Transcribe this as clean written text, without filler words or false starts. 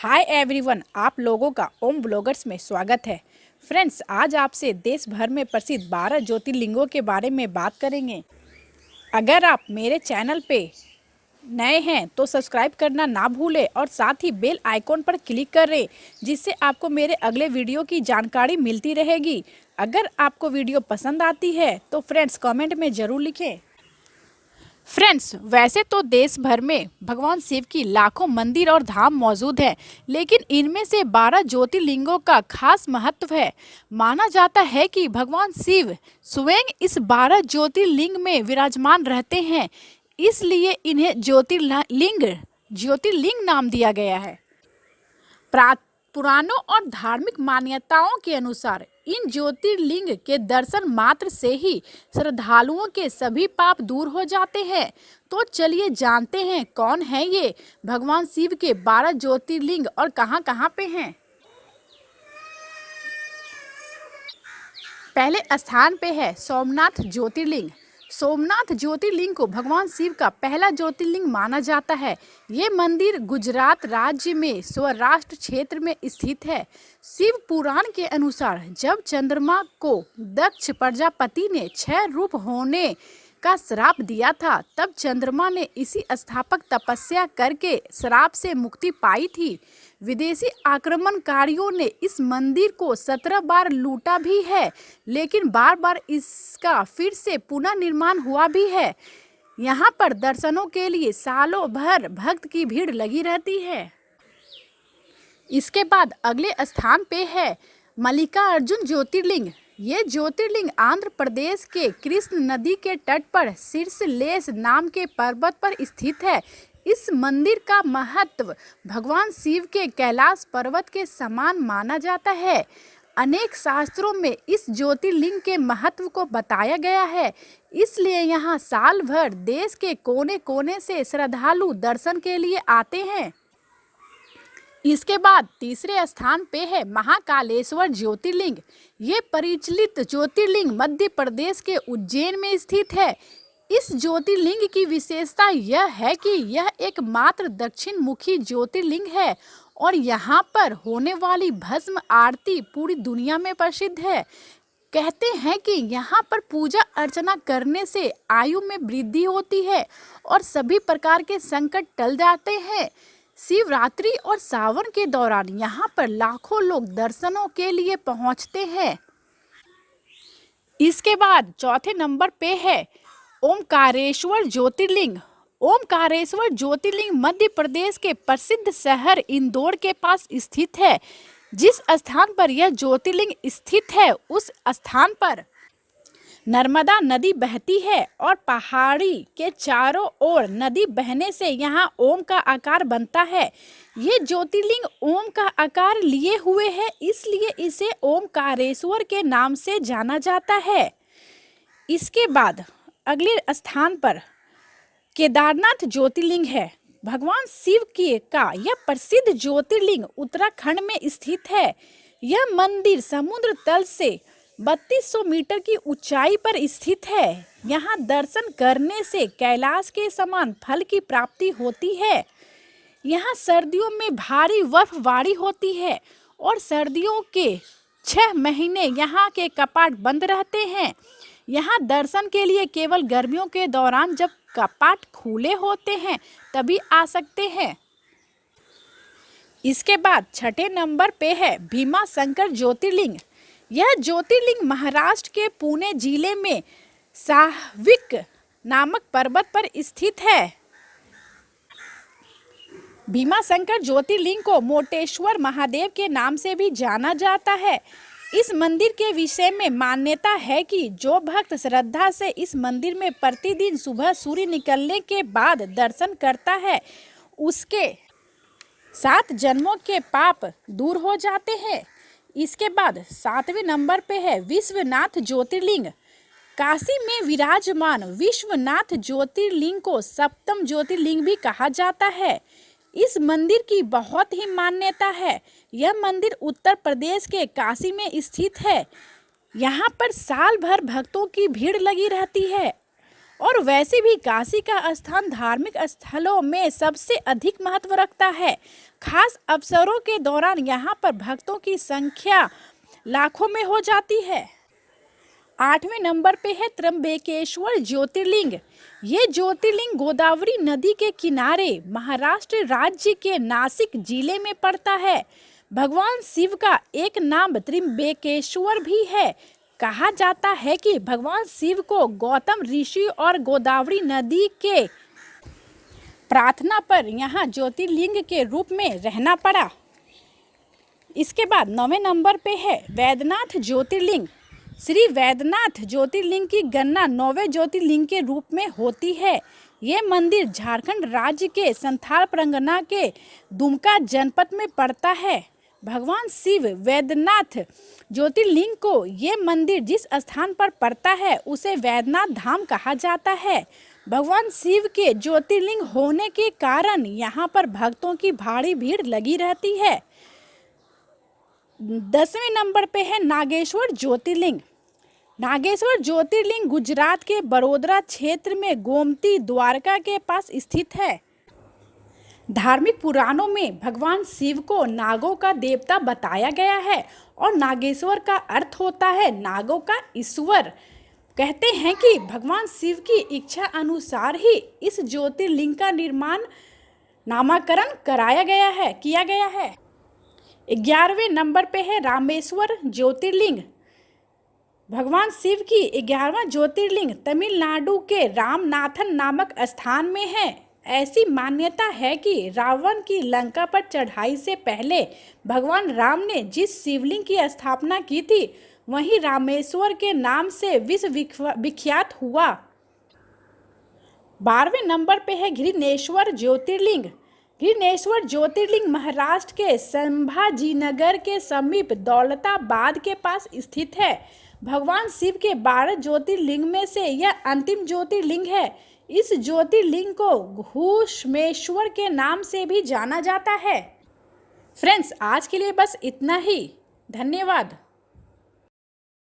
Hi everyone, आप लोगों का ओम ब्लॉगर्स में स्वागत है। फ्रेंड्स, आज आपसे देश भर में प्रसिद्ध 12 ज्योतिर्लिंगों के बारे में बात करेंगे। अगर आप मेरे चैनल पे नए हैं तो सब्सक्राइब करना ना भूलें और साथ ही बेल आइकॉन पर क्लिक करें, जिससे आपको मेरे अगले वीडियो की जानकारी मिलती रहेगी। अगर आपको वीडियो पसंद आती है तो फ्रेंड्स कमेंट में ज़रूर लिखें। फ्रेंड्स, वैसे तो देश भर में भगवान शिव की लाखों मंदिर और धाम मौजूद हैं, लेकिन इनमें से 12 ज्योतिर्लिंगों का खास महत्व है। माना जाता है कि भगवान शिव स्वयं इस 12 ज्योतिर्लिंग में विराजमान रहते हैं, इसलिए इन्हें ज्योतिर्लिंग नाम दिया गया है। पुराणों और धार्मिक मान्यताओं के अनुसार इन ज्योतिर्लिंग के दर्शन मात्र से ही श्रद्धालुओं के सभी पाप दूर हो जाते हैं। तो चलिए जानते हैं कौन है ये भगवान शिव के 12 ज्योतिर्लिंग और कहाँ पे हैं। पहले स्थान पे है सोमनाथ ज्योतिर्लिंग। सोमनाथ ज्योतिर्लिंग को भगवान शिव का पहला ज्योतिर्लिंग माना जाता है। ये मंदिर गुजरात राज्य में सौराष्ट्र क्षेत्र में स्थित है। शिव पुराण के अनुसार जब चंद्रमा को दक्ष प्रजापति ने 6 रूप होने का श्राप दिया था, तब चंद्रमा ने इसी स्थापक तपस्या करके श्राप से मुक्ति पाई थी। विदेशी आक्रमणकारियों ने इस मंदिर को 17 बार लूटा भी है, लेकिन बार बार इसका फिर से पुनर्निर्माण हुआ भी है। यहाँ पर दर्शनों के लिए सालों भर भक्त की भीड़ लगी रहती है। इसके बाद अगले स्थान पे है मल्लिकार्जुन ज्योतिर्लिंग। ये ज्योतिर्लिंग आंध्र प्रदेश के कृष्ण नदी के तट पर शीर्षलेश नाम के पर्वत पर स्थित है। इस मंदिर का महत्व भगवान शिव के कैलाश पर्वत के समान माना जाता है। अनेक शास्त्रों में इस ज्योतिर्लिंग के महत्व को बताया गया है, इसलिए यहाँ साल भर देश के कोने कोने से श्रद्धालु दर्शन के लिए आते हैं। इसके बाद तीसरे स्थान पे है महाकालेश्वर ज्योतिर्लिंग। ये परिचालित ज्योतिर्लिंग मध्य प्रदेश के उज्जैन में स्थित है। इस ज्योतिर्लिंग की विशेषता यह है कि यह एकमात्र दक्षिण मुखी ज्योतिर्लिंग है और यहाँ पर होने वाली भस्म आरती पूरी दुनिया में प्रसिद्ध है। कहते हैं कि यहाँ पर पूजा अर्चना करने से आयु में वृद्धि होती है और सभी प्रकार के संकट टल जाते हैं। शिवरात्रि और सावन के दौरान यहाँ पर लाखों लोग दर्शनों के लिए पहुँचते हैं। इसके बाद चौथे नंबर पे है ओमकारेश्वर ज्योतिर्लिंग। ओमकारेश्वर ज्योतिर्लिंग मध्य प्रदेश के प्रसिद्ध शहर इंदौर के पास स्थित है। जिस स्थान पर यह ज्योतिर्लिंग स्थित है, उस स्थान पर नर्मदा नदी बहती है और पहाड़ी के चारों ओर नदी बहने से यहाँ ओम का आकार बनता है। ये ज्योतिर्लिंग ओम का आकार लिए हुए है, इसलिए इसे ओमकारेश्वर के नाम से जाना जाता है। इसके बाद अगले स्थान पर केदारनाथ ज्योतिर्लिंग है। भगवान शिव का यह प्रसिद्ध ज्योतिर्लिंग उत्तराखंड में स्थित है। यह मंदिर समुद्र तल से 3200 मीटर की ऊंचाई पर स्थित है। यहाँ दर्शन करने से कैलाश के समान फल की प्राप्ति होती है। यहाँ सर्दियों में भारी बर्फबारी होती है और सर्दियों के 6 महीने यहाँ के कपाट बंद रहते हैं। यहाँ दर्शन के लिए केवल गर्मियों के दौरान जब कपाट खुले होते हैं तभी आ सकते हैं। इसके बाद छठे नंबर पे है भीमाशंकर ज्योतिर्लिंग। यह ज्योतिर्लिंग महाराष्ट्र के पुणे जिले में साहविक नामक पर्वत पर स्थित है। भीमाशंकर ज्योतिर्लिंग को मोटेश्वर महादेव के नाम से भी जाना जाता है। इस मंदिर के विषय में मान्यता है कि जो भक्त श्रद्धा से इस मंदिर में प्रतिदिन सुबह सूर्य निकलने के बाद दर्शन करता है, उसके 7 जन्मों के पाप दूर हो जाते हैं। इसके बाद 7वें नंबर पे है विश्वनाथ ज्योतिर्लिंग। काशी में विराजमान विश्वनाथ ज्योतिर्लिंग को सप्तम ज्योतिर्लिंग भी कहा जाता है। इस मंदिर की बहुत ही मान्यता है। यह मंदिर उत्तर प्रदेश के काशी में स्थित है। यहाँ पर साल भर भक्तों की भीड़ लगी रहती है और वैसे भी काशी का स्थान धार्मिक स्थलों में सबसे अधिक महत्व रखता है। खास अवसरों के दौरान यहाँ पर भक्तों की संख्या लाखों में हो जाती है। 8वें नंबर पे है त्र्यंबकेश्वर ज्योतिर्लिंग। ये ज्योतिर्लिंग गोदावरी नदी के किनारे महाराष्ट्र राज्य के नासिक जिले में पड़ता है। भगवान शिव का एक नाम त्र्यंबकेश्वर भी है। कहा जाता है कि भगवान शिव को गौतम ऋषि और गोदावरी नदी के प्रार्थना पर यहाँ ज्योतिर्लिंग के रूप में रहना पड़ा। इसके बाद 9वें नंबर पे है वैद्यनाथ ज्योतिर्लिंग। श्री वैद्यनाथ ज्योतिर्लिंग की गणना 9वें ज्योतिर्लिंग के रूप में होती है। ये मंदिर झारखंड राज्य के संथाल परगना के दुमका जनपद में पड़ता है। भगवान शिव वैद्यनाथ ज्योतिर्लिंग को ये मंदिर जिस स्थान पर पड़ता है उसे वैद्यनाथ धाम कहा जाता है। भगवान शिव के ज्योतिर्लिंग होने के कारण यहाँ पर भक्तों की भारी भीड़ लगी रहती है। 10वें नंबर पे है नागेश्वर ज्योतिर्लिंग। नागेश्वर ज्योतिर्लिंग गुजरात के बड़ोदरा क्षेत्र में गोमती द्वारका के पास स्थित है। धार्मिक पुराणों में भगवान शिव को नागों का देवता बताया गया है और नागेश्वर का अर्थ होता है नागों का ईश्वर। कहते हैं कि भगवान शिव की इच्छा अनुसार ही इस ज्योतिर्लिंग का नामकरण किया गया है। 11वें नंबर पे है रामेश्वर ज्योतिर्लिंग। भगवान शिव की 11वां ज्योतिर्लिंग तमिलनाडु के रामनाथन नामक स्थान में है। ऐसी मान्यता है कि रावण की लंका पर चढ़ाई से पहले भगवान राम ने जिस शिवलिंग की स्थापना की थी वही रामेश्वर के नाम से विश्व विख्यात हुआ। 12वें नंबर पे है घृणेश्वर ज्योतिर्लिंग। घृणेश्वर ज्योतिर्लिंग महाराष्ट्र के संभाजीनगर के समीप दौलताबाद के पास स्थित है। भगवान शिव के 12 ज्योतिर्लिंग में से यह अंतिम ज्योतिर्लिंग है। इस ज्योतिर्लिंग को घूष्मेश्वर के नाम से भी जाना जाता है। फ्रेंड्स, आज के लिए बस इतना ही। धन्यवाद।